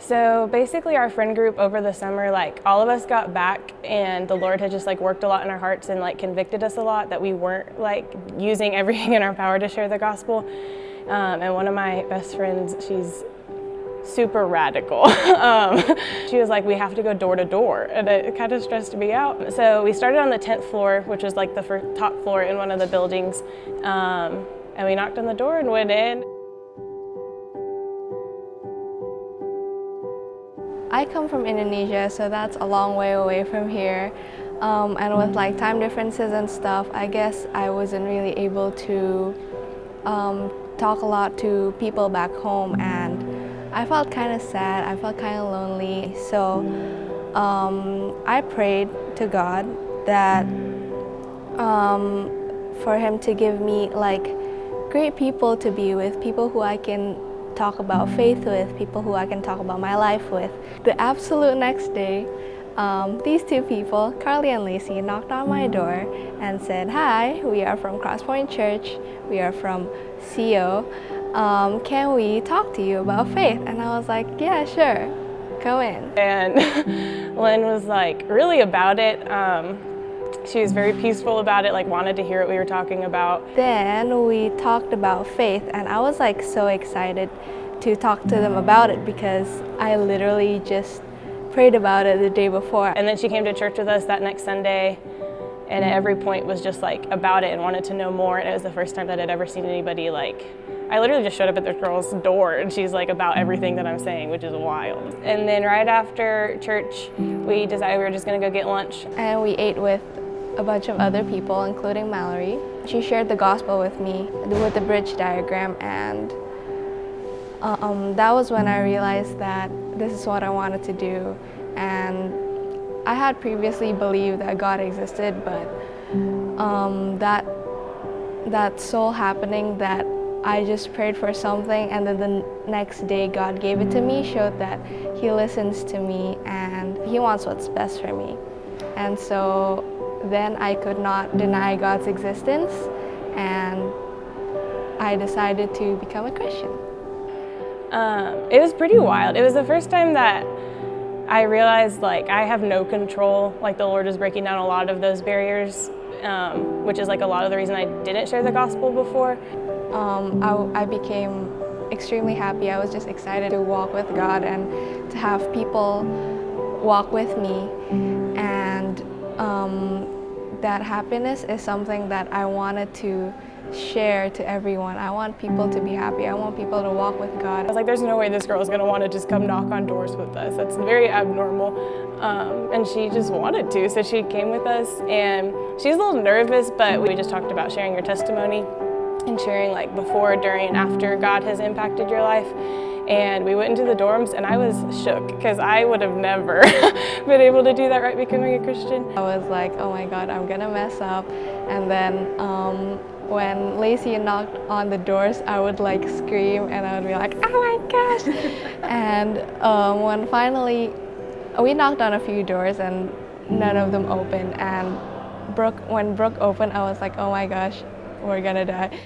So basically our friend group over the summer, like all of us got back and the Lord had just like worked a lot in our hearts and like convicted us a lot that we weren't like using everything in our power to share the gospel. And one of my best friends, she's super radical. She was like, we have to go door to door, and it kind of stressed me out. So we started on the 10th floor, which was like the top floor in one of the buildings, and we knocked on the door and went in. I come from Indonesia, so that's a long way away from here. And with like time differences and stuff, I guess I wasn't really able to talk a lot to people back home, and I felt kind of sad, I felt kind of lonely. So I prayed to God that for Him to give me like great people to be with, people who I can talk about faith with, people who I can talk about my life with. The absolute next day, these two people, Carly and Lacey, knocked on my door and said, "Hi, we are from Crosspoint Church, we are from CO. Can we talk to you about faith?" And I was like, "Yeah, sure, go in." And Lynne was like really about it. She was very peaceful about it, like wanted to hear what we were talking about. Then we talked about faith, and I was like so excited to talk to them about it because I literally just prayed about it the day before. And then she came to church with us that next Sunday, and at every point was just like about it and wanted to know more. And it was the first time that I'd ever seen anybody like, I literally just showed up at this girl's door and she's like about everything that I'm saying, which is wild. And then right after church, we decided we were just gonna go get lunch. And we ate with a bunch of other people, including Mallory. She shared the gospel with me with the bridge diagram, and that was when I realized that this is what I wanted to do. And I had previously believed that God existed, but that soul happening that I just prayed for something, and then the next day God gave it to me, showed that He listens to me and He wants what's best for me. And so then I could not deny God's existence, and I decided to become a Christian. It was pretty wild. It was the first time that I realized like I have no control, like the Lord is breaking down a lot of those barriers, which is like a lot of the reason I didn't share the gospel before. I became extremely happy. I was just excited to walk with God and to have people walk with me, and that happiness is something that I wanted to share to everyone. I want people to be happy. I want people to walk with God. I was like, there's no way this girl is going to want to just come knock on doors with us. That's very abnormal. And she just wanted to, so she came with us, and she's a little nervous, but we just talked about sharing your testimony and sharing like before, during, and after God has impacted your life. And we went into the dorms, and I was shook because I would have never been able to do that right becoming a Christian. I was like, oh my God, I'm gonna mess up. And then when Lacey knocked on the doors, I would like scream, and I would be like, oh my gosh. And when finally, we knocked on a few doors and none of them opened. And when Brooke opened, I was like, oh my gosh, we're gonna die.